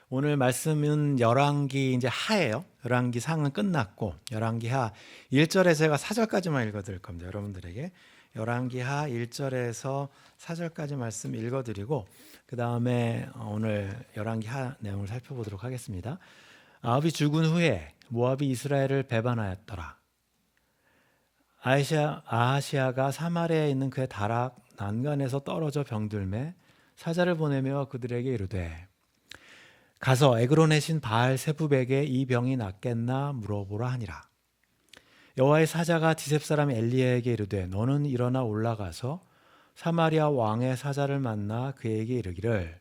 오늘 말씀은 열왕기 이제 하예요. 열왕기 상은 끝났고 열왕기 하 1절에서 제가 4절까지만 읽어 드릴 겁니다. 여러분들에게 열왕기 하 1절에서 4절까지 말씀 읽어 드리고 그다음에 오늘 열왕기 하 내용을 살펴보도록 하겠습니다. 아합이 죽은 후에 모압이 이스라엘을 배반하였더라. 아하시아가 사마리아에 있는 그의 다락 난간에서 떨어져 병들매 사자를 보내며 그들에게 이르되 가서 에그론의 신 바알 세부백에 이 병이 낫겠나 물어보라 하니라. 여호와의 사자가 디셉 사람 엘리야에게 이르되 너는 일어나 올라가서 사마리아 왕의 사자를 만나 그에게 이르기를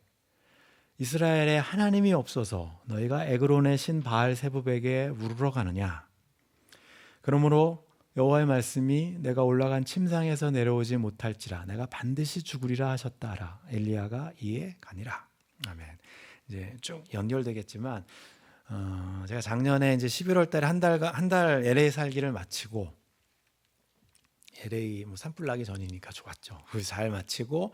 이스라엘에 하나님이 없어서 너희가 에그론의 신 바알 세부백에 물으러 가느냐. 그러므로 여호와의 말씀이 내가 올라간 침상에서 내려오지 못할지라 내가 반드시 죽으리라 하셨다 하라. 엘리야가 이에 가니라. 아멘. 이제 쭉 연결되겠지만 제가 작년에 이제 11월 달에 한 달 LA 살기를 마치고 LA 뭐 산불 나기 전이니까 좋았죠. 그래서 잘 마치고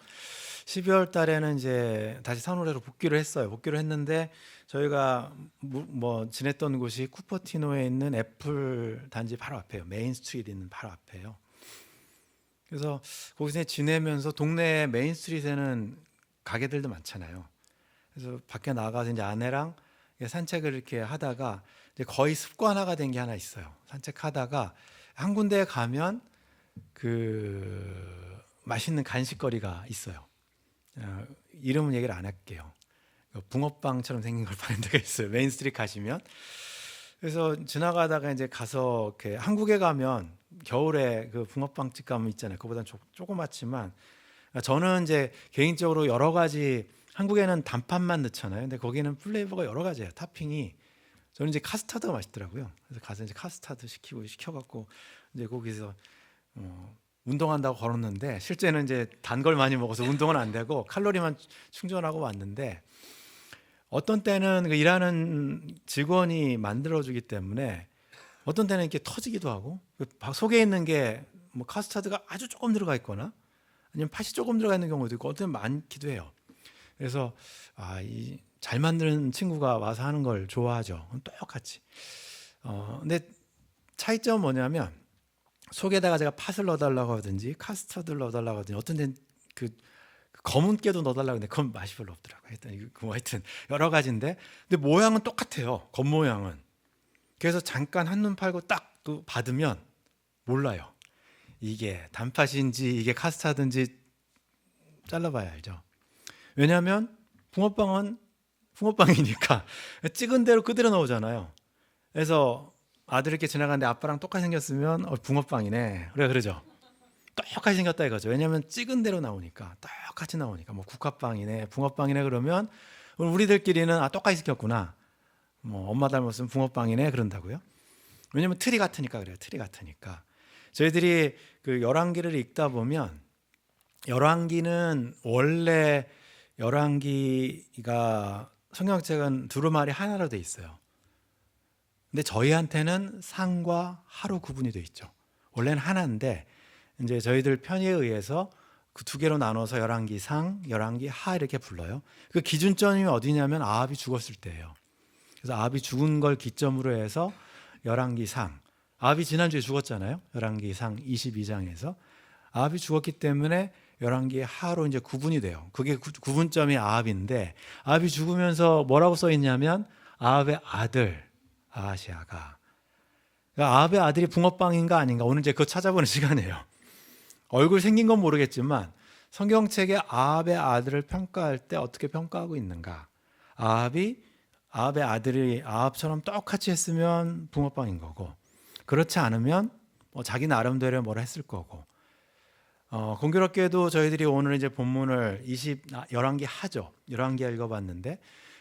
12월 달에는 이제 다시 산후레로 복귀를 했어요. 복귀를 했는데 저희가 뭐 지냈던 곳이 쿠퍼티노에 있는 애플 단지 바로 앞에요. 메인 스트리트 있는 바로 앞에요. 그래서 거기서 지내면서 동네 메인 스트리트에는 가게들도 많잖아요. 그래서 밖에 나가서 이제 아내랑 산책을 이렇게 하다가 이제 거의 습관화가 된 게 하나 있어요. 산책하다가 한 군데에 가면 그 맛있는 간식거리가 있어요. 이름은 얘기를 안 할게요. 붕어빵처럼 생긴 걸 파는 데가 있어요. 메인 스트리트 가시면. 그래서 지나가다가 이제 가서 이렇게 한국에 가면 겨울에 그 붕어빵집 가면 있잖아요. 그보다 조그맣지만 저는 이제 개인적으로 여러 가지 한국에는 단팥만 넣잖아요. 근데 거기는 플레이버가 여러 가지예요. 토핑이. 저는 이제 카스타드가 맛있더라고요. 그래서 가서 이제 카스타드 시켜갖고 이제 거기서 운동한다고 걸었는데 실제는 이제 단 걸 많이 먹어서 운동은 안 되고 칼로리만 충전하고 왔는데 어떤 때는 그 일하는 직원이 만들어주기 때문에 어떤 때는 이렇게 터지기도 하고 속에 있는 게 뭐 카스타드가 아주 조금 들어가 있거나 아니면 팥이 조금 들어가 있는 경우도 있고 어떤 때는 많기도 해요. 그래서 이 잘 만드는 친구가 와서 하는 걸 좋아하죠. 똑같이. 근데 차이점은 뭐냐면 속에다가 제가 팥을 넣어달라고 하든지 카스터드를 넣어달라고 하든지 어떤 데는 그 검은 깨도 넣어달라고 하는데 그건 맛이 별로 없더라고요. 하여튼 여러 가지인데 근데 모양은 똑같아요. 겉모양은. 그래서 잠깐 한눈 팔고 딱 또 받으면 몰라요. 이게 단팥인지 이게 카스타드인지 잘라봐야 알죠. 왜냐하면 붕어빵은 붕어빵이니까 찍은 대로 그대로 나오잖아요. 그래서 아들 이렇게 지나가는데 아빠랑 똑같이 생겼으면 붕어빵이네. 그래 그러죠. 똑같이 생겼다 이거죠. 왜냐하면 찍은 대로 나오니까 똑같이 나오니까 뭐 국화빵이네, 붕어빵이네 그러면 우리들끼리는 똑같이 생겼구나. 뭐 엄마 닮았으면 붕어빵이네 그런다고요. 왜냐하면 틀이 같으니까 그래요. 틀이 같으니까. 저희들이 그 열왕기를 읽다 보면 열왕기는 원래 열왕기가 성경책은 두루마리 하나로 돼 있어요. 근데 저희한테는 상과 하로 구분이 돼 있죠. 원래는 하나인데 이제 저희들 편의에 의해서 그 두 개로 나눠서 열왕기 상, 열왕기 하 이렇게 불러요. 그 기준점이 어디냐면 아합이 죽었을 때예요. 그래서 아합이 죽은 걸 기점으로 해서 열왕기 상. 아합이 지난주에 죽었잖아요. 열왕기 상 22장에서 아합이 죽었기 때문에 열왕기 하로 이제 구분이 돼요. 그게 구분점이 아합인데 아합이 죽으면서 뭐라고 써 있냐면 아합의 아들 아하시아가 그러니까 아합의 아들이 붕어빵인가 아닌가 오늘 이제 그거 찾아보는 시간이에요. 얼굴 생긴 건 모르겠지만 성경책에 아합의 아들을 평가할 때 어떻게 평가하고 있는가? 아합의 아들이 아합처럼 똑같이 했으면 붕어빵인 거고 그렇지 않으면 자기 나름대로 뭐라 했을 거고 공교롭게도 저희들이 오늘 이제 본문을 열왕기 하죠. 열왕기 읽어봤는데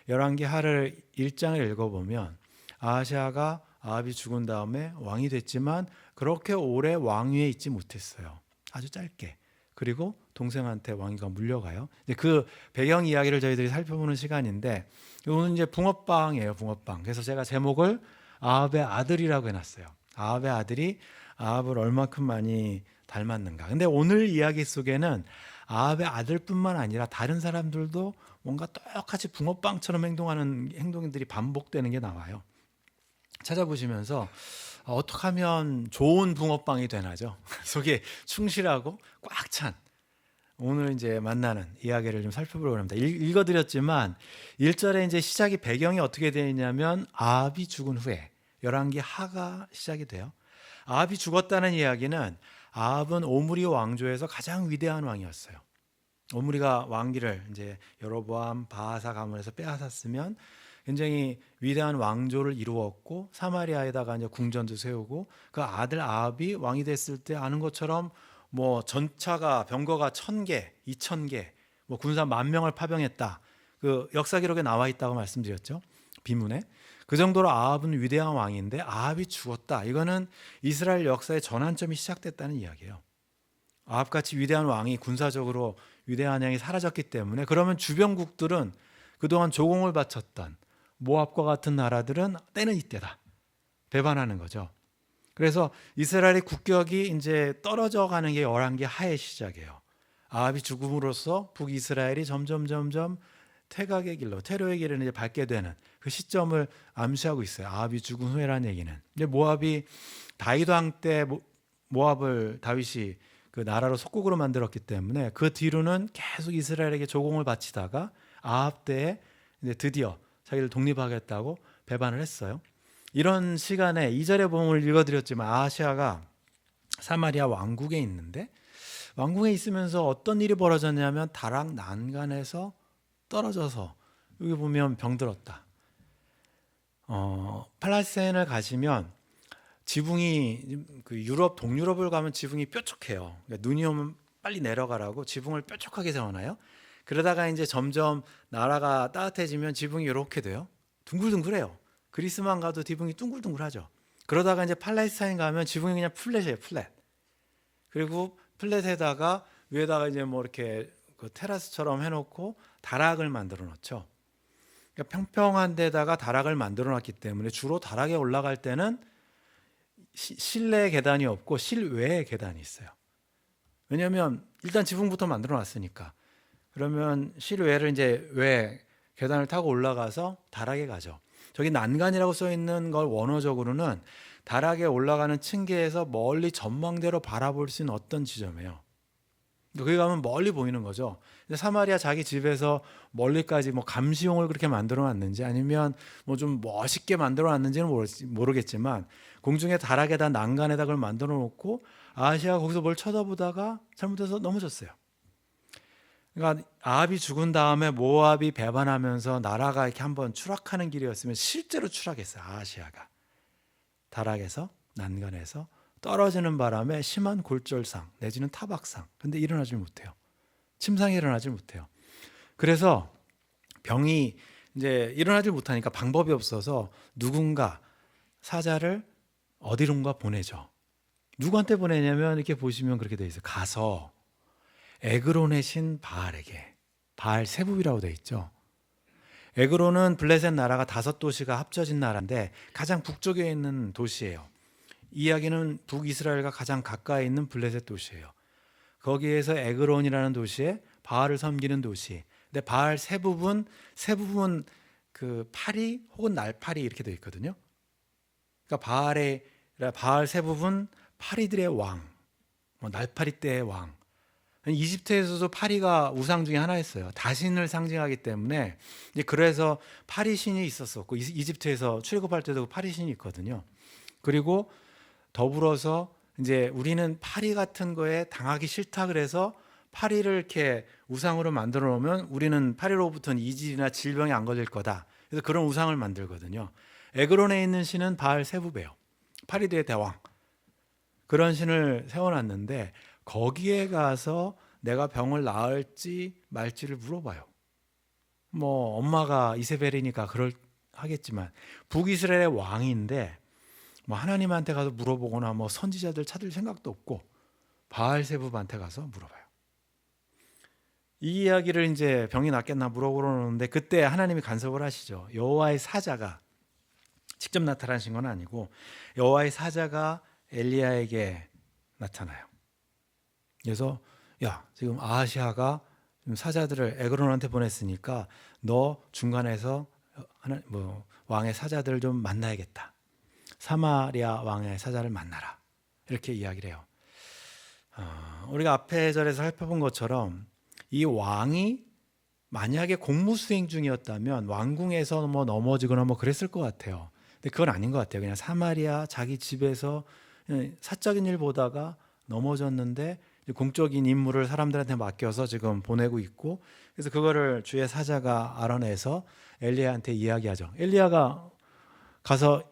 열왕기 하를 1장을 읽어보면 아하시아가 아합이 죽은 다음에 왕이 됐지만 그렇게 오래 왕위에 있지 못했어요. 아주 짧게. 그리고 동생한테 왕위가 물려가요. 그 배경 이야기를 저희들이 살펴보는 시간인데 오늘 이제 붕어빵이에요. 붕어빵. 그래서 제가 제목을 아합의 아들이라고 해놨어요. 아합의 아들이 아합을 얼마큼 많이 닮았는가. 근데 오늘 이야기 속에는 아합의 아들뿐만 아니라 다른 사람들도 뭔가 똑같이 붕어빵처럼 행동하는 행동들이 반복되는 게 나와요. 찾아보시면서 어떻게 하면 좋은 붕어빵이 되나죠? 속에 충실하고 꽉 찬 오늘 이제 만나는 이야기를 좀 살펴보려고 합니다. 읽어드렸지만 1절에 이제 시작이 배경이 어떻게 되어 있냐면 아합이 죽은 후에 열왕기 하가 시작이 돼요. 아합이 죽었다는 이야기는 아합은 오므리 왕조에서 가장 위대한 왕이었어요. 오므리가 왕기를 이제 여로보암 바하사 가문에서 빼앗았으면 굉장히 위대한 왕조를 이루었고 사마리아에다가 이제 궁전도 세우고 그 아들 아합이 왕이 됐을 때 아는 것처럼 뭐 전차가 병거가 1,000개, 2,000개, 뭐 군사 10,000명을 파병했다. 그 역사 기록에 나와 있다고 말씀드렸죠. 비문에. 그 정도로 아합은 위대한 왕인데 아합이 죽었다. 이거는 이스라엘 역사의 전환점이 시작됐다는 이야기예요. 아합같이 위대한 왕이 군사적으로 위대한 왕이 사라졌기 때문에 그러면 주변국들은 그동안 조공을 바쳤던 모압과 같은 나라들은 때는 이때다. 배반하는 거죠. 그래서 이스라엘의 국격이 이제 떨어져 가는 게 열왕기 하의 시작이에요. 아합이 죽음으로써 북이스라엘이 점점 퇴각의 길로 테러의 길을 이제 밟게 되는 그 시점을 암시하고 있어요. 아합이 죽은 후에라는 얘기는. 근데 모압이 다윗 왕 때 모압을 다윗이 그 나라로 속국으로 만들었기 때문에 그 뒤로는 계속 이스라엘에게 조공을 바치다가 아합 때에 이제 드디어 자기를 독립하겠다고 배반을 했어요. 이런 시간에 2절의 본문을 읽어드렸지만 아하시아가 사마리아 왕국에 있는데 왕국에 있으면서 어떤 일이 벌어졌냐면 다락 난간에서 떨어져서 여기 보면 병들었다. 팔레스타인을 가시면 지붕이 그 유럽 동유럽을 가면 지붕이 뾰족해요. 그러니까 눈이 오면 빨리 내려가라고 지붕을 뾰족하게 세워놔요. 그러다가 이제 점점 나라가 따뜻해지면 지붕이 이렇게 돼요. 둥글둥글해요. 그리스만 가도 지붕이 둥글둥글하죠. 그러다가 이제 팔레스타인 가면 지붕이 그냥 플랫이에요, 플랫. 그리고 플랫에다가 위에다가 이제 뭐 이렇게 그 테라스처럼 해놓고 다락을 만들어 놓죠. 그러니까 평평한 데다가 다락을 만들어 놨기 때문에 주로 다락에 올라갈 때는 실내 계단이 없고 실외에 계단이 있어요. 왜냐하면 일단 지붕부터 만들어 놨으니까. 그러면 실외를 이제 외 계단을 타고 올라가서 다락에 가죠. 저기 난간이라고 써 있는 걸 원어적으로는 다락에 올라가는 층계에서 멀리 전망대로 바라볼 수 있는 어떤 지점이에요. 거기 가면 멀리 보이는 거죠. 사마리아 자기 집에서 멀리까지 뭐 감시용을 그렇게 만들어 놨는지 아니면 뭐 좀 멋있게 만들어 놨는지는 모르겠지만 공중에 다락에다 난간에다 그걸 만들어 놓고 아하시아가 거기서 뭘 쳐다보다가 잘못해서 넘어졌어요. 그러니까 아합이 죽은 다음에 모압이 배반하면서 나라가 이렇게 한번 추락하는 길이었으면 실제로 추락했어요. 아하시아가 다락에서 난간에서 떨어지는 바람에 심한 골절상 내지는 타박상. 근데 일어나지 못해요. 침상에 일어나지 못해요. 그래서 병이 이제 일어나지 못하니까 방법이 없어서 누군가 사자를 어디론가 보내죠. 누구한테 보내냐면 이렇게 보시면 그렇게 돼 있어요. 가서 에그론의 신 바알에게, 바알 세붑이라고 돼 있죠. 에그론은 블레셋 나라가 5도시가 합쳐진 나라인데 가장 북쪽에 있는 도시예요. 이 이야기는 북이스라엘과 가장 가까이 있는 블레셋 도시예요. 거기에서 에그론이라는 도시에 바알을 섬기는 도시. 근데 바알 세붑은 그 파리 혹은 날파리 이렇게 되어 있거든요. 그러니까 바알 세붑은 파리들의 왕, 날파리 때의 왕. 이집트에서도 파리가 우상 중에 하나였어요. 다신을 상징하기 때문에 그래서 파리 신이 있었었고 이집트에서 출애굽할 때도 파리 신이 있거든요. 그리고 더불어서 이제 우리는 파리 같은 거에 당하기 싫다 그래서 파리를 이렇게 우상으로 만들어 놓으면 우리는 파리로부터는 이질이나 질병이 안 걸릴 거다. 그래서 그런 우상을 만들거든요. 에그론에 있는 신은 바알 세붑이에요. 파리들의 대왕. 그런 신을 세워놨는데 거기에 가서 내가 병을 나을지 말지를 물어봐요. 뭐 엄마가 이세벨이니까 그럴 하겠지만 북이스라엘의 왕인데 뭐 하나님한테 가서 물어보거나 뭐 선지자들 찾을 생각도 없고 바알 세붑한테 가서 물어봐요. 이 이야기를 이제 병이 낫겠나 물어보는데 그때 하나님이 간섭을 하시죠. 여호와의 사자가 직접 나타나신 건 아니고 여호와의 사자가 엘리야에게 나타나요. 그래서 야, 지금 아하시아가 지금 사자들을 에그론한테 보냈으니까 너 중간에서 왕의 사자들을 좀 만나야겠다. 사마리아 왕의 사자를 만나라. 이렇게 이야기를 해요. 우리가 앞에 절에서 살펴본 것처럼 이 왕이 만약에 공무 수행 중이었다면 왕궁에서 뭐 넘어지거나 뭐 그랬을 것 같아요. 근데 그건 아닌 것 같아요. 그냥 사마리아 자기 집에서 사적인 일 보다가 넘어졌는데 공적인 임무를 사람들한테 맡겨서 지금 보내고 있고, 그래서 그거를 주의 사자가 알아내서 엘리야한테 이야기하죠. 엘리야가 가서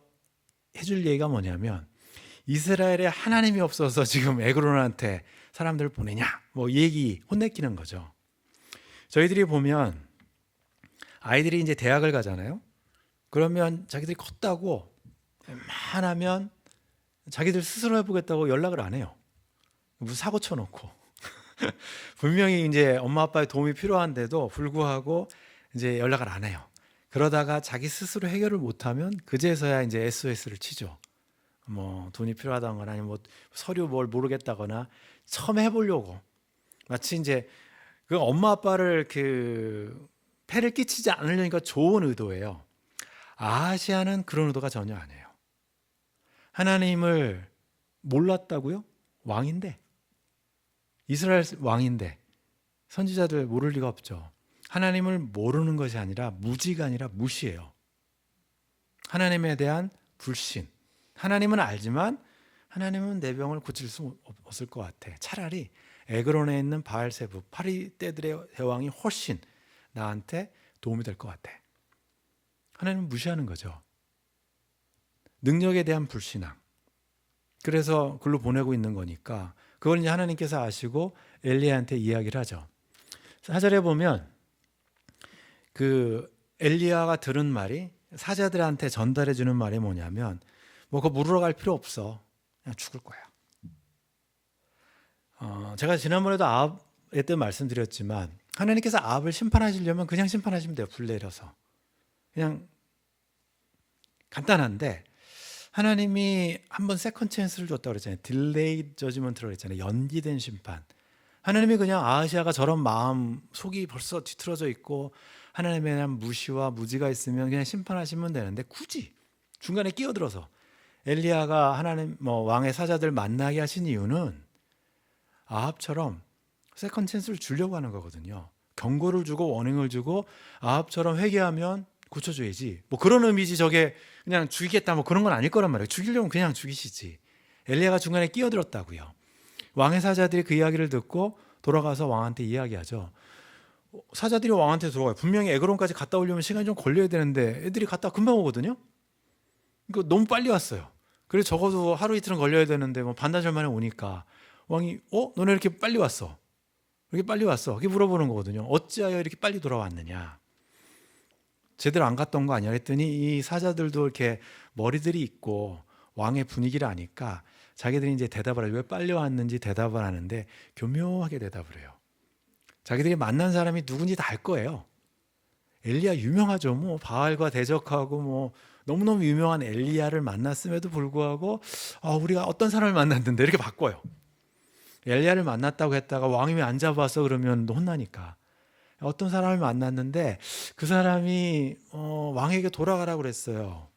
해줄 얘기가 뭐냐면, 이스라엘에 하나님이 없어서 지금 에그론한테 사람들을 보내냐, 뭐 얘기 혼내키는 거죠. 저희들이 보면 아이들이 이제 대학을 가잖아요. 그러면 자기들이 컸다고 웬만하면 자기들 스스로 해보겠다고 연락을 안 해요. 무슨 사고 쳐놓고 분명히 이제 엄마 아빠의 도움이 필요한데도 불구하고 이제 연락을 안 해요. 그러다가 자기 스스로 해결을 못하면 그제서야 이제 SOS를 치죠. 뭐 돈이 필요하다거나 아니면 뭐 서류 뭘 모르겠다거나 처음 해보려고, 마치 이제 그 엄마 아빠를 그 폐를 끼치지 않으려니까 좋은 의도예요. 아하시아는 그런 의도가 전혀 아니에요. 하나님을 몰랐다고요? 왕인데, 이스라엘 왕인데 선지자들 모를 리가 없죠. 하나님을 모르는 것이 아니라 무지가 아니라 무시해요. 하나님에 대한 불신. 하나님은 알지만 하나님은 내 병을 고칠 수 없을 것 같아. 차라리 에그론에 있는 바알세부 파리 떼들의 대왕이 훨씬 나한테 도움이 될 것 같아. 하나님은 무시하는 거죠. 능력에 대한 불신앙. 그래서 글로 보내고 있는 거니까 그걸 이제 하나님께서 아시고 엘리야한테 이야기를 하죠. 4절에 보면 그 엘리야가 들은 말이, 사자들한테 전달해 주는 말이 뭐냐면, 뭐 그거 물으러 갈 필요 없어. 그냥 죽을 거야. 제가 지난번에도 아합에 때 말씀드렸지만 하나님께서 아합을 심판하시려면 그냥 심판하시면 돼요. 불 내려서. 그냥 간단한데, 하나님이 한번 세컨 찬스를 줬다고 그랬잖아요. 딜레이 저지먼트라고 그랬잖아요. 연기된 심판. 하나님이 그냥 아하시아가 저런 마음, 속이 벌써 뒤틀어져 있고 하나님에 대한 무시와 무지가 있으면 그냥 심판하시면 되는데, 굳이 중간에 끼어들어서 엘리야가 하나님 왕의 사자들 만나게 하신 이유는 아합처럼 세컨 찬스를 주려고 하는 거거든요. 경고를 주고 워닝을 주고 아합처럼 회개하면 고쳐줘야지, 뭐 그런 의미지, 저게 그냥 죽이겠다 뭐 그런 건 아닐 거란 말이에요. 죽이려면 그냥 죽이시지. 엘리야가 중간에 끼어들었다고요. 왕의 사자들이 그 이야기를 듣고 돌아가서 왕한테 이야기하죠. 사자들이 왕한테 들어가요. 분명히 에그론까지 갔다 오려면 시간이 좀 걸려야 되는데 애들이 갔다 금방 오거든요. 이거 너무 빨리 왔어요. 그래서 적어도 하루 이틀은 걸려야 되는데 뭐 반나절 만에 오니까 왕이 너네 이렇게 빨리 왔어. 이렇게 빨리 왔어. 그게 물어보는 거거든요. 어찌하여 이렇게 빨리 돌아왔느냐. 제대로 안 갔던 거 아니야? 했더니 이 사자들도 이렇게 머리들이 있고 왕의 분위기를 아니까 자기들이 이제 대답을 하죠. 왜 빨리 왔는지 대답을 하는데 교묘하게 대답을 해요. 자기들이 만난 사람이 누군지 다 알 거예요. 엘리야 유명하죠. 뭐 바알과 대적하고 뭐 너무너무 유명한 엘리야를 만났음에도 불구하고 우리가 어떤 사람을 만났는데 이렇게 바꿔요. 엘리야를 만났다고 했다가 왕이 왜 안 잡았어 그러면 혼나니까. 어떤 사람을 만났는데 그 사람이 왕에게 돌아가라고 그랬어요.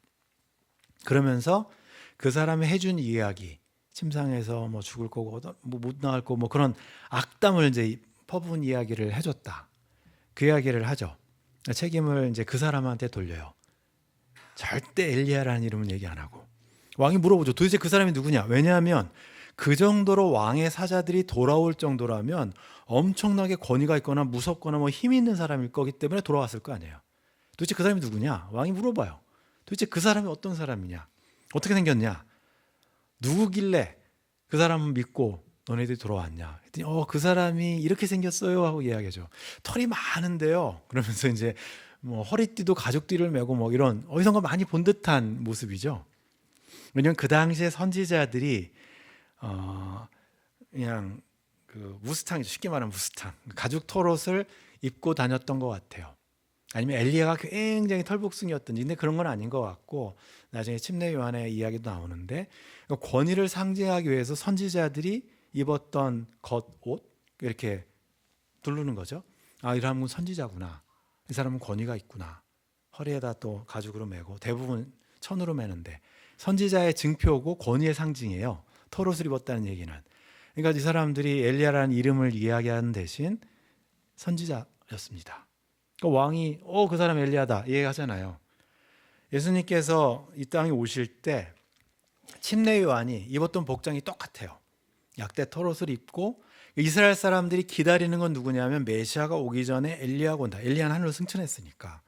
그러면서 그 사람이 해준 이야기, 침상에서 뭐 죽을 거고 뭐 못 나갈 거고 뭐 그런 악담을 이제 퍼부은 이야기를 해줬다. 그 이야기를 하죠. 책임을 이제 그 사람한테 돌려요. 절대 엘리야라는 이름은 얘기 안 하고. 왕이 물어보죠. 도대체 그 사람이 누구냐? 왜냐하면 그 정도로 왕의 사자들이 돌아올 정도라면 엄청나게 권위가 있거나 무섭거나 뭐 힘이 있는 사람일 거기 때문에 돌아왔을 거 아니에요. 도대체 그 사람이 누구냐? 왕이 물어봐요. 도대체 그 사람이 어떤 사람이냐? 어떻게 생겼냐? 누구길래 그 사람을 믿고 너네들이 돌아왔냐? 했더니 그 사람이 이렇게 생겼어요 하고 이야기하죠. 털이 많은데요. 그러면서 이제 뭐 허리띠도 가죽띠를 메고 뭐 이런 어디선가 많이 본 듯한 모습이죠. 왜냐하면 그 당시에 선지자들이 그냥 그 무스탕이죠. 쉽게 말하면 무스탕, 가죽 털옷을 입고 다녔던 것 같아요. 아니면 엘리야가 굉장히 털복숭이였던지, 근데 그런 건 아닌 것 같고, 나중에 침례 요한의 이야기도 나오는데 권위를 상징하기 위해서 선지자들이 입었던 겉옷, 이렇게 두르는 거죠. 아, 이 사람은 선지자구나. 이 사람은 권위가 있구나. 허리에다 또 가죽으로 메고 대부분 천으로 매는데 선지자의 증표고 권위의 상징이에요. 털옷을 입었다는 얘기는. 그러니까 이 사람들이 엘리야라는 이름을 이야기하는 대신 선지자였습니다. 그러니까 왕이 그 사람 엘리야다 이해하잖아요. 예수님께서 이 땅에 오실 때 침례 요한이 입었던 복장이 똑같아요. 약대 털옷을 입고 이스라엘 사람들이 기다리는 건 누구냐면 메시아가 오기 전에 엘리야가 온다. 엘리야는 하늘로 승천했으니까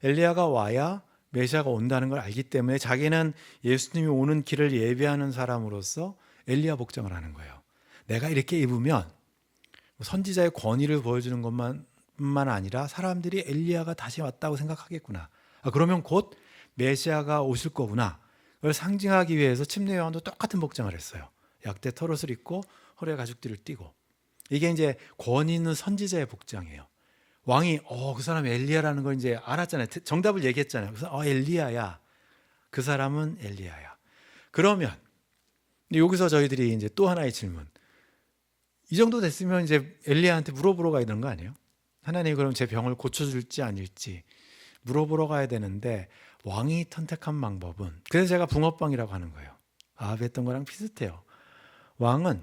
엘리야가 와야 메시아가 온다는 걸 알기 때문에 자기는 예수님이 오는 길을 예비하는 사람으로서 엘리야 복장을 하는 거예요. 내가 이렇게 입으면 선지자의 권위를 보여주는 것만뿐만 아니라 사람들이 엘리야가 다시 왔다고 생각하겠구나. 그러면 곧 메시아가 오실 거구나. 그걸 상징하기 위해서 침례 요한도 똑같은 복장을 했어요. 약대 털옷을 입고 허리에 가죽띠를 띠고. 이게 이제 권위 있는 선지자의 복장이에요. 왕이 그 사람 엘리야라는 걸 이제 알았잖아요. 정답을 얘기했잖아요. 그래서 엘리야야. 그 사람은 엘리야야. 그러면 여기서 저희들이 이제 또 하나의 질문. 이 정도 됐으면 이제 엘리야한테 물어보러 가야 되는 거 아니에요? 하나님 그럼 제 병을 고쳐줄지 아닐지 물어보러 가야 되는데 왕이 선택한 방법은 그래서 제가 붕어빵이라고 하는 거예요. 아합이 했던 거랑 비슷해요. 왕은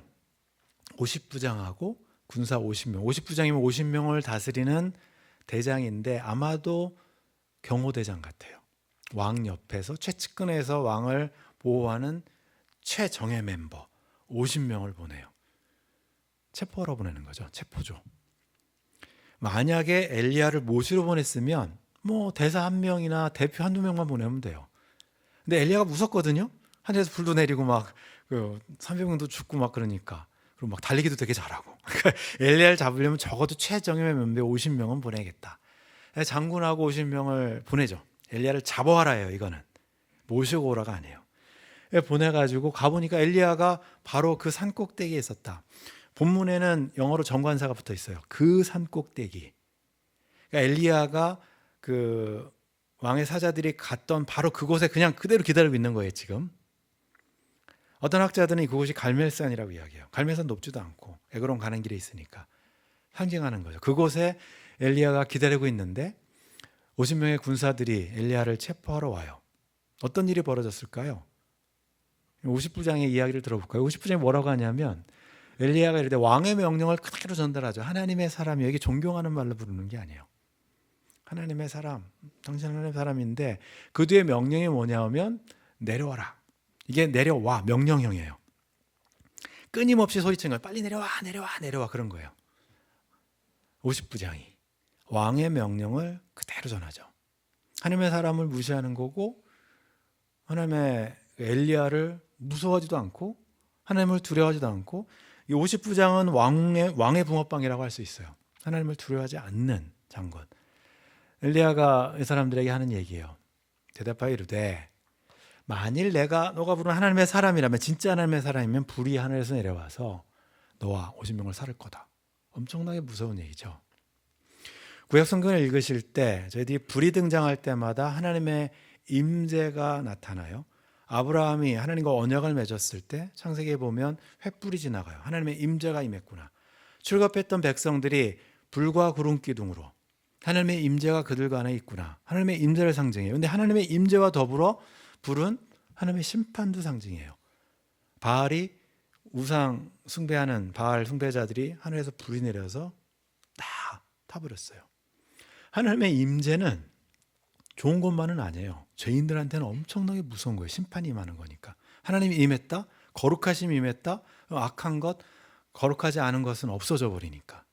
50부장하고 군사 50명 50부장이면 50명을 다스리는 대장인데 아마도 경호대장 같아요. 왕 옆에서 최측근에서 왕을 보호하는 최정예 멤버 50명을 보내요. 체포하러 보내는 거죠. 체포조. 만약에 엘리야를 모시러 보냈으면 뭐 대사 한 명이나 대표 한두 명만 보내면 돼요. 근데 엘리야가 무섭거든요. 하늘에서 불도 내리고 막 300명도 죽고 막 그러니까. 그리고 막 달리기도 되게 잘하고. 엘리야를 잡으려면 적어도 최정예 멤버 50명은 보내야겠다. 장군하고 50명을 보내죠. 엘리야를 잡아와라 해요. 이거는. 모시고 오라가 아니에요. 보내가지고 가보니까 엘리야가 바로 그 산 꼭대기에 있었다. 본문에는 영어로 정관사가 붙어 있어요. 그 산 꼭대기. 그러니까 엘리야가 그 왕의 사자들이 갔던 바로 그곳에 그냥 그대로 기다리고 있는 거예요. 지금. 어떤 학자들은 그곳이 갈멜산이라고 이야기해요. 갈멜산 높지도 않고 에그론 가는 길에 있으니까 상징하는 거죠. 그곳에 엘리야가 기다리고 있는데 50명의 군사들이 엘리야를 체포하러 와요. 어떤 일이 벌어졌을까요? 50부장의 이야기를 들어볼까요? 50부장이 뭐라고 하냐면 엘리야가 이럴 때 왕의 명령을 그대로 전달하죠. 하나님의 사람이 여기 존경하는 말로 부르는 게 아니에요. 하나님의 사람, 당신 하나님의 사람인데 그 뒤에 명령이 뭐냐면 내려와라. 이게 내려와 명령형이에요. 끊임없이 소리치는 거예요. 빨리 내려와 내려와 내려와 그런 거예요. 50부장이 왕의 명령을 그대로 전하죠. 하나님의 사람을 무시하는 거고 하나님의 엘리야를 무서워하지도 않고 하나님을 두려워하지도 않고 이 50부장은 왕의 붕어빵이라고 할 수 있어요. 하나님을 두려워하지 않는 장군. 엘리야가 이 사람들에게 하는 얘기예요. 대답하여 이르되 만일 너가 부른 하나님의 사람이라면 진짜 하나님의 사람이면 불이 하늘에서 내려와서 너와 50명을 살을 거다. 엄청나게 무서운 얘기죠. 구약 성경을 읽으실 때 저희들이 불이 등장할 때마다 하나님의 임재가 나타나요. 아브라함이 하나님과 언약을 맺었을 때 창세기에 보면 횃불이 지나가요. 하나님의 임재가 임했구나. 출갑했던 백성들이 불과 구름 기둥으로 하나님의 임재가 그들 안에 있구나. 하나님의 임재를 상징해요. 그런데 하나님의 임재와 더불어 불은 하나님의 심판도 상징해요. 바알이 우상 숭배하는 바알 숭배자들이 하늘에서 불이 내려서 다 타버렸어요. 하나님의 임재는 좋은 것만은 아니에요. 죄인들한테는 엄청나게 무서운 거예요. 심판이 임하는 거니까. 하나님이 임했다, 거룩하심이 임했다, 악한 것, 거룩하지 않은 것은 없어져 버리니까.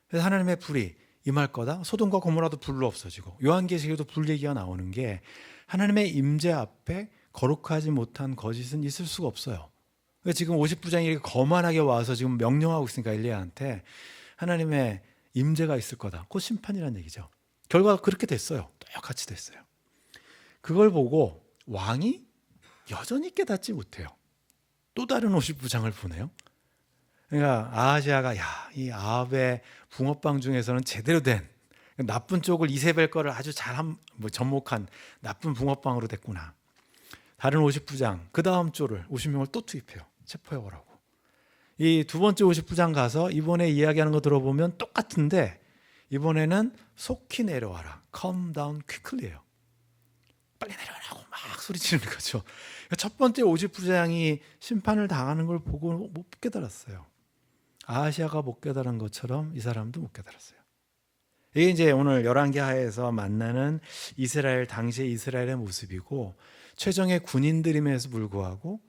그래서 하나님의 불이 임할 거다. 소돔과 고모라도 불로 없어지고 요한계시록에도 불 얘기가 나오는 게 하나님의 임재 앞에 거룩하지 못한 거짓은 있을 수가 없어요. 지금 50부장이 이렇게 거만하게 와서 지금 명령하고 있으니까 엘리야한테 하나님의 임재가 있을 거다. 곧 심판이라는 얘기죠. 결과가 그렇게 됐어요. 똑같이 됐어요. 그걸 보고 왕이 여전히 깨닫지 못해요. 또 다른 50부장을 보내요. 그러니까 아하시아가 이 아합의 붕어빵 중에서는 제대로 된 나쁜 쪽을 이세벨 거를 아주 잘 접목한 나쁜 붕어빵으로 됐구나. 다른 50부장 그 다음 조를 50명을 또 투입해요. 체포해 오라고. 이 두 번째 50부장 가서 이번에 이야기하는 거 들어보면 똑같은데 이번에는 속히 내려와라. Come down quickly예요. 빨리 내려오라고 막 소리치는 거죠. 첫 번째 50부장이 심판을 당하는 걸 보고 못 깨달았어요. 아하시아가 못 깨달은 것처럼 이 사람도 못 깨달았어요. 이게 이제 오늘 열왕기하에서 만나는 이스라엘, 당시의 이스라엘의 모습이고, 최정의 군인들임에도 불구하고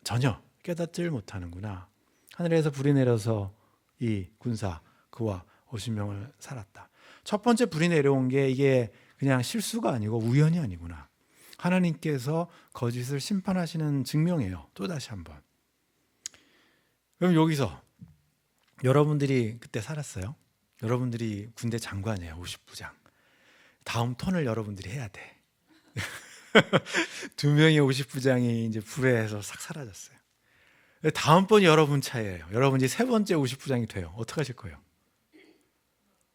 전혀 깨닫지를 못하는구나. 하늘에서 불이 내려서 이 군사 그와 50명을 살았다. 첫 번째 불이 내려온 게 이게 그냥 실수가 아니고 우연이 아니구나. 하나님께서 거짓을 심판하시는 증명이에요. 또다시 한번. 그럼 여기서 여러분들이 그때 살았어요? 여러분들이 군대 장관이에요. 50부장. 다음 턴을 여러분들이 해야 돼. 두 명의 50부장이 이제 불에서 싹 사라졌어요. 다음번이 여러분 차례예요. 여러분이 세 번째 50부장이 돼요. 어떻게 하실 거예요?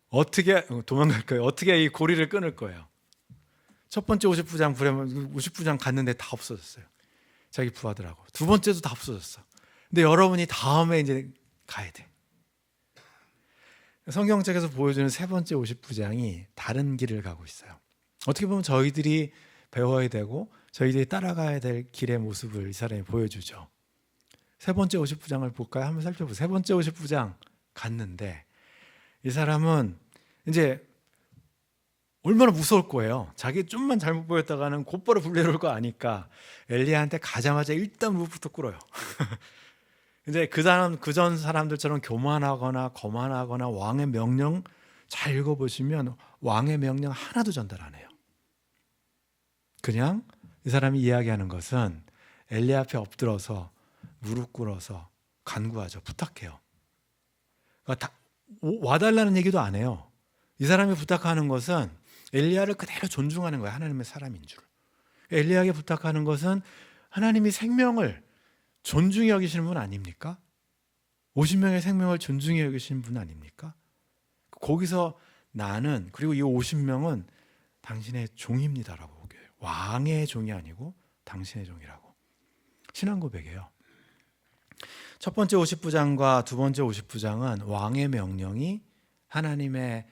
어떻게 도망갈 거예요? 어떻게 이 고리를 끊을 거예요? 첫 번째 50부장 불에 50부장 갔는데 다 없어졌어요. 자기 부하들하고. 두 번째도 다 없어졌어. 근데 여러분이 다음에 이제 가야 돼. 성경책에서 보여주는 세 번째 50부장이 다른 길을 가고 있어요. 어떻게 보면 저희들이 배워야 되고 저희들이 따라가야 될 길의 모습을 이 사람이 보여주죠. 세 번째 50부장을 볼까요? 한번 살펴보세요. 세 번째 50부장 갔는데 이 사람은 이제 얼마나 무서울 거예요. 자기 좀만 잘못 보였다가는 곧바로 불 내려올 거 아니까 엘리야한테 가자마자 일단 무릎부터 꿇어요. 이제 그전 사람들처럼 교만하거나 거만하거나 왕의 명령 잘 읽어보시면 왕의 명령 하나도 전달 안 해요. 그냥 이 사람이 이야기하는 것은 엘리야 앞에 엎드려서 무릎 꿇어서 간구하죠. 부탁해요. 그러니까 와달라는 얘기도 안 해요. 이 사람이 부탁하는 것은 엘리야를 그대로 존중하는 거예요. 하나님의 사람인 줄. 엘리야에게 부탁하는 것은 하나님이 생명을 존중히 여기시는 분 아닙니까? 50명의 생명을 존중히 여기시는 분 아닙니까? 거기서 나는, 그리고 이 50명은 당신의 종입니다라고 보게요. 왕의 종이 아니고 당신의 종이라고. 신앙 고백이에요. 첫 번째 50부장과 두 번째 50부장은 왕의 명령이 하나님의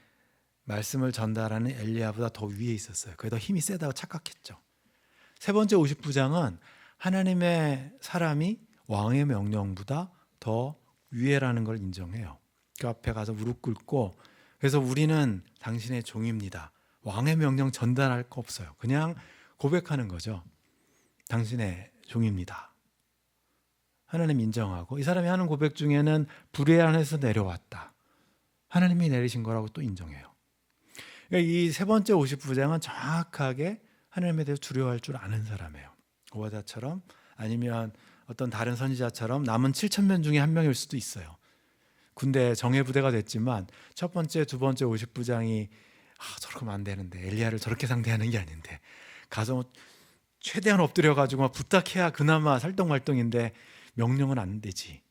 말씀을 전달하는 엘리야보다 더 위에 있었어요. 그게 더 힘이 세다고 착각했죠. 세 번째 50부장은 하나님의 사람이 왕의 명령보다 더 위에라는 걸 인정해요. 그 앞에 가서 무릎 꿇고, 그래서 우리는 당신의 종입니다. 왕의 명령 전달할 거 없어요. 그냥 고백하는 거죠. 당신의 종입니다. 하나님 인정하고, 이 사람이 하는 고백 중에는 불의 안에서 내려왔다. 하나님이 내리신 거라고 또 인정해요. 그러니까 이 세 번째 50부장은 정확하게 하나님에 대해서 두려워할 줄 아는 사람이에요. 오바댜처럼, 아니면 어떤 다른 선지자처럼 남은 7,000명 중에 한 명일 수도 있어요. 군대 정예부대가 됐지만 첫 번째, 두 번째 50부장이 저렇게 하면 안 되는데, 엘리야를 저렇게 상대하는 게 아닌데, 가서 최대한 엎드려가지고 부탁해야 그나마 살동말동인데 명령은 안 되지.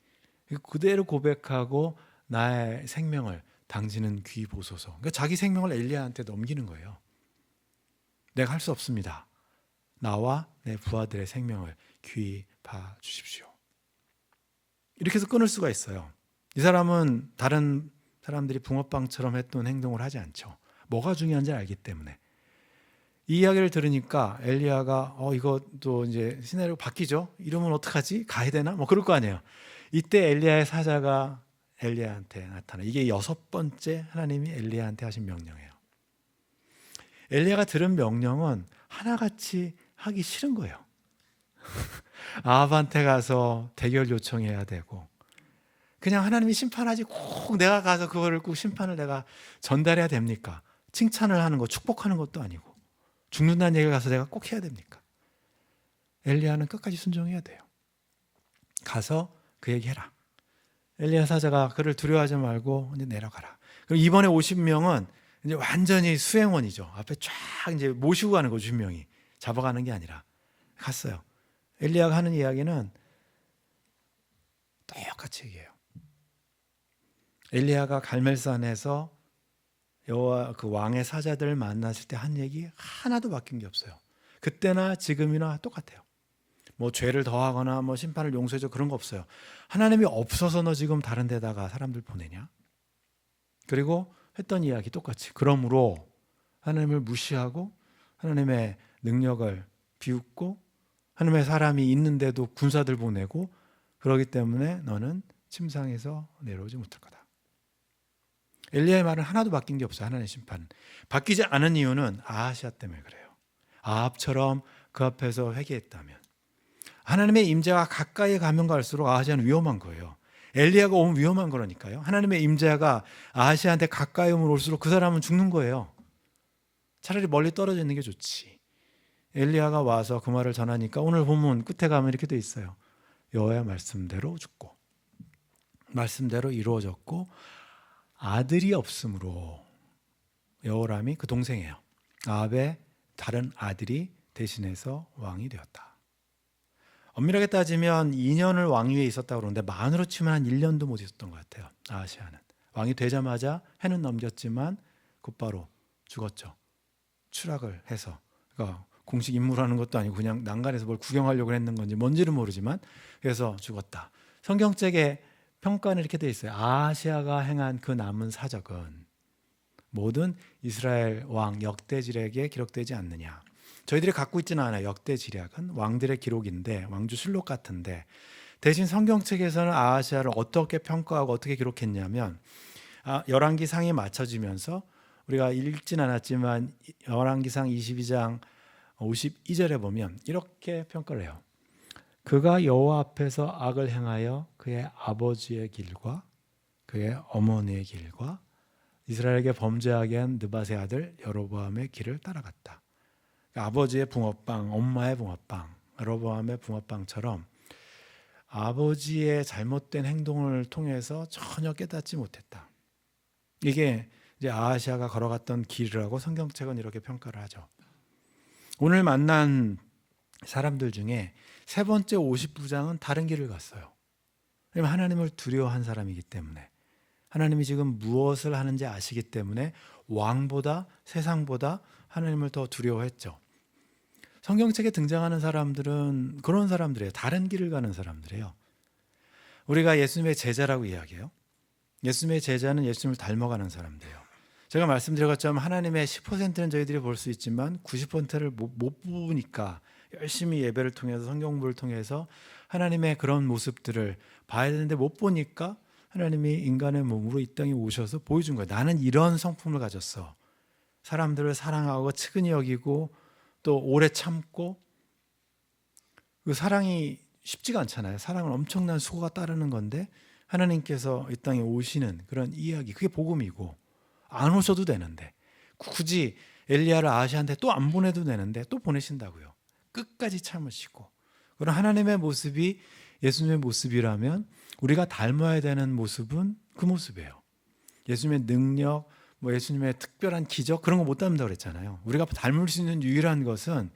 그대로 고백하고 나의 생명을 당신은 귀 보소서. 그러니까 자기 생명을 엘리야한테 넘기는 거예요. 내가 할 수 없습니다. 나와 내 부하들의 생명을 귀 봐 주십시오. 이렇게 해서 끊을 수가 있어요. 이 사람은 다른 사람들이 붕어빵처럼 했던 행동을 하지 않죠. 뭐가 중요한지 알기 때문에. 이 이야기를 들으니까 엘리야가 이것도 이제 시나리오 바뀌죠. 이러면 어떡하지? 가야 되나? 뭐 그럴 거 아니에요. 이때 엘리야의 사자가 엘리야한테 나타나. 이게 6번째 하나님이 엘리야한테 하신 명령이에요. 엘리야가 들은 명령은 하나같이 하기 싫은 거예요. 아합한테 가서 대결 요청해야 되고, 그냥 하나님이 심판하지 꼭 내가 가서 그거를 꼭 심판을 내가 전달해야 됩니까? 칭찬을 하는 거, 축복하는 것도 아니고, 죽는다는 얘기를 가서 내가 꼭 해야 됩니까? 엘리야는 끝까지 순종해야 돼요. 가서 그 얘기 해라. 엘리야 사자가 그를 두려워하지 말고 이제 내려가라. 그럼 이번에 50명은 이제 완전히 수행원이죠. 앞에 쫙 이제 모시고 가는 거죠. 50명이 잡아가는 게 아니라 갔어요. 엘리야가 하는 이야기는 똑같이 얘기해요. 엘리야가 갈멜산에서 여호와 그 왕의 사자들을 만났을 때 한 얘기 하나도 바뀐 게 없어요. 그때나 지금이나 똑같아요. 뭐 죄를 더하거나 뭐 심판을 용서해줘 그런 거 없어요. 하나님이 없어서 너 지금 다른 데다가 사람들 보내냐? 그리고 했던 이야기 똑같이 그러므로 하나님을 무시하고 하나님의 능력을 비웃고 하나님의 사람이 있는데도 군사들 보내고 그러기 때문에 너는 침상에서 내려오지 못할 거다. 엘리야의 말은 하나도 바뀐 게 없어요. 하나님의 심판 바뀌지 않은 이유는 아하시아 때문에 그래요. 아합처럼 그 앞에서 회개했다면 하나님의 임재가 가까이 가면 갈수록 아하시아는 위험한 거예요. 엘리야가 오면 위험한 거라니까요. 하나님의 임재가 아하시아한테 가까이 오면 올수록 그 사람은 죽는 거예요. 차라리 멀리 떨어져 있는 게 좋지. 엘리야가 와서 그 말을 전하니까 오늘 본문 끝에 가면 이렇게 돼 있어요. 여호와의 말씀대로 죽고 말씀대로 이루어졌고 아들이 없으므로 여호람이 그 동생이에요. 아합의 다른 아들이 대신해서 왕이 되었다. 엄밀하게 따지면 2년을 왕위에 있었다고 그러는데 만으로 치면 한 1년도 못 있었던 것 같아요. 아하시아는 왕이 되자마자 해는 넘겼지만 곧바로 죽었죠. 추락을 해서 그러니까 공식 임무라는 것도 아니고 그냥 난간에서 뭘 구경하려고 했는 건지 뭔지는 모르지만 그래서 죽었다. 성경책에 평가는 이렇게 돼 있어요. 아하시아가 행한 그 남은 사적은 모든 이스라엘 왕 역대지략에 기록되지 않느냐. 저희들이 갖고 있지는 않아요. 역대지략은 왕들의 기록인데 왕주실록 같은데 대신 성경책에서는 아하시아를 어떻게 평가하고 어떻게 기록했냐면 열왕기 상이 맞춰지면서 우리가 읽진 않았지만 열왕기상 22장 52절에 보면 이렇게 평가를 해요. 그가 여호와 앞에서 악을 행하여 그의 아버지의 길과 그의 어머니의 길과 이스라엘에게 범죄하게 한 느밧의 아들 여로보암의 길을 따라갔다. 그러니까 아버지의 붕어빵, 엄마의 붕어빵, 여로보암의 붕어빵처럼 아버지의 잘못된 행동을 통해서 전혀 깨닫지 못했다. 이게 이제 아하시아가 걸어갔던 길이라고 성경책은 이렇게 평가를 하죠. 오늘 만난 사람들 중에 세 번째 50부장은 다른 길을 갔어요. 왜냐하면 하나님을 두려워한 사람이기 때문에 하나님이 지금 무엇을 하는지 아시기 때문에 왕보다 세상보다 하나님을 더 두려워했죠. 성경책에 등장하는 사람들은 그런 사람들이에요. 다른 길을 가는 사람들이에요. 우리가 예수님의 제자라고 이야기해요. 예수님의 제자는 예수님을 닮아가는 사람들이에요. 제가 말씀드린 것처럼 하나님의 10%는 저희들이 볼 수 있지만 90%를 못 보니까 열심히 예배를 통해서 성경 공부를 통해서 하나님의 그런 모습들을 봐야 되는데 못 보니까 하나님이 인간의 몸으로 이 땅에 오셔서 보여준 거예요. 나는 이런 성품을 가졌어. 사람들을 사랑하고 측은히 여기고 또 오래 참고 그 사랑이 쉽지가 않잖아요. 사랑은 엄청난 수고가 따르는 건데 하나님께서 이 땅에 오시는 그런 이야기 그게 복음이고 안 오셔도 되는데 굳이 엘리야를 아하시아한테 또 안 보내도 되는데 또 보내신다고요. 끝까지 참으시고 그런 하나님의 모습이 예수님의 모습이라면 우리가 닮아야 되는 모습은 그 모습이에요. 예수님의 능력, 뭐 예수님의 특별한 기적 그런 거 못 닮는다고 그랬잖아요. 우리가 닮을 수 있는 유일한 것은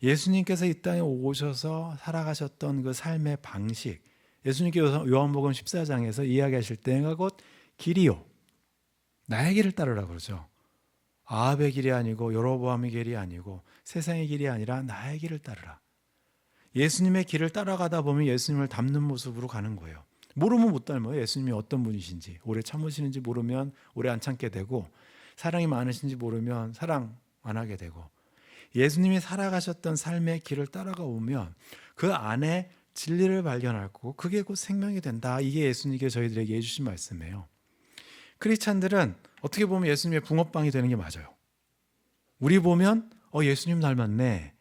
예수님께서 이 땅에 오셔서 살아가셨던 그 삶의 방식 예수님께서 요한복음 14장에서 이야기하실 때가 곧 길이요. 나의 길을 따르라 그러죠. 아합의 길이 아니고 여로보암의 길이 아니고 세상의 길이 아니라 나의 길을 따르라. 예수님의 길을 따라가다 보면 예수님을 닮는 모습으로 가는 거예요. 모르면 못 닮아요. 예수님이 어떤 분이신지 오래 참으시는지 모르면 오래 안 참게 되고 사랑이 많으신지 모르면 사랑 안 하게 되고 예수님이 살아가셨던 삶의 길을 따라가 오면 그 안에 진리를 발견할 거고 그게 곧 생명이 된다. 이게 예수님께 저희들에게 해주신 말씀이에요. 크리스찬들은 어떻게 보면 예수님의 붕어빵이 되는 게 맞아요. 우리 보면 예수님 닮았네.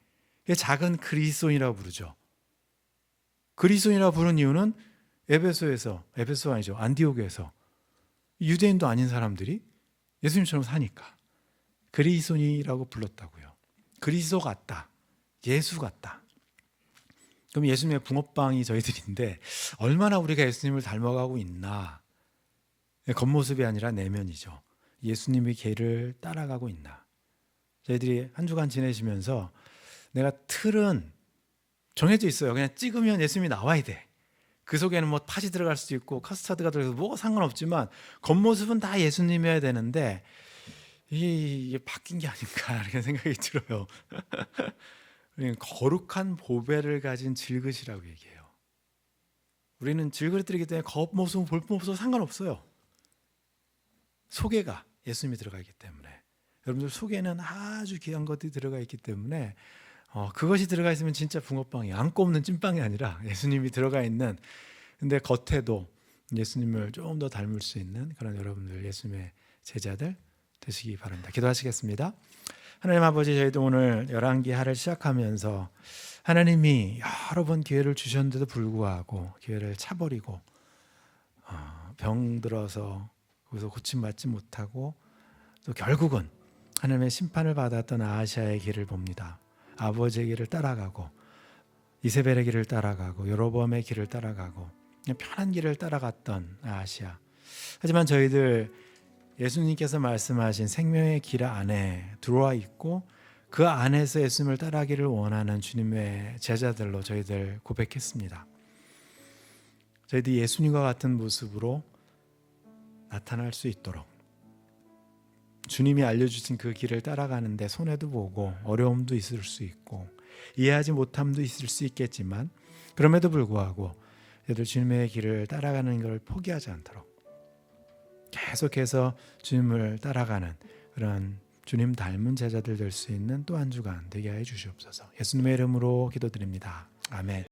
작은 그리스도인이라고 부르죠. 그리스도인이라고 부른 이유는 에베소 아니죠. 안디옥에서 유대인도 아닌 사람들이 예수님처럼 사니까 그리스도인이라고 불렀다고요. 그리스도 같다. 예수 같다. 그럼 예수님의 붕어빵이 저희들인데 얼마나 우리가 예수님을 닮아가고 있나. 겉모습이 아니라 내면이죠. 예수님의 길을 따라가고 있나. 저희들이 한 주간 지내시면서 내가 틀은 정해져 있어요. 그냥 찍으면 예수님이 나와야 돼. 그 속에는 뭐 팥이 들어갈 수도 있고 카스타드가 들어가서 뭐가 상관없지만 겉모습은 다 예수님이어야 되는데 이게 바뀐 게 아닌가 이렇게 생각이 들어요. 우리는 거룩한 보배를 가진 질그릇이라고 얘기해요. 우리는 질그릇들이기 때문에 겉모습 볼모습 상관없어요. 속에가 예수님이 들어가 있기 때문에. 여러분들 속에는 아주 귀한 것들이 들어가 있기 때문에 그것이 들어가 있으면 진짜 붕어빵이 안 꼽는 찐빵이 아니라 예수님이 들어가 있는, 근데 겉에도 예수님을 조금 더 닮을 수 있는 그런 여러분들 예수님의 제자들 되시기 바랍니다. 기도하시겠습니다. 하나님 아버지, 저희도 오늘 열왕기하를 시작하면서 하나님이 여러 번 기회를 주셨는데도 불구하고 기회를 차버리고 병들어서 거기서 고침받지 못하고 또 결국은 하나님의 심판을 받았던 아하시아의 길을 봅니다. 아버지의 길을 따라가고 이세벨의 길을 따라가고 여로보암의 길을 따라가고 그냥 편한 길을 따라갔던 아하시아. 하지만 저희들 예수님께서 말씀하신 생명의 길 안에 들어와 있고 그 안에서 예수님을 따라가기를 원하는 주님의 제자들로 저희들 고백했습니다. 저희들이 예수님과 같은 모습으로 나타날 수 있도록 주님이 알려주신 그 길을 따라가는데 손해도 보고 어려움도 있을 수 있고 이해하지 못함도 있을 수 있겠지만 그럼에도 불구하고 저희들 주님의 길을 따라가는 걸 포기하지 않도록 계속해서 주님을 따라가는 그런 주님 닮은 제자들 될 수 있는 또 한 주간 되게 해 주시옵소서. 예수님의 이름으로 기도드립니다. 아멘.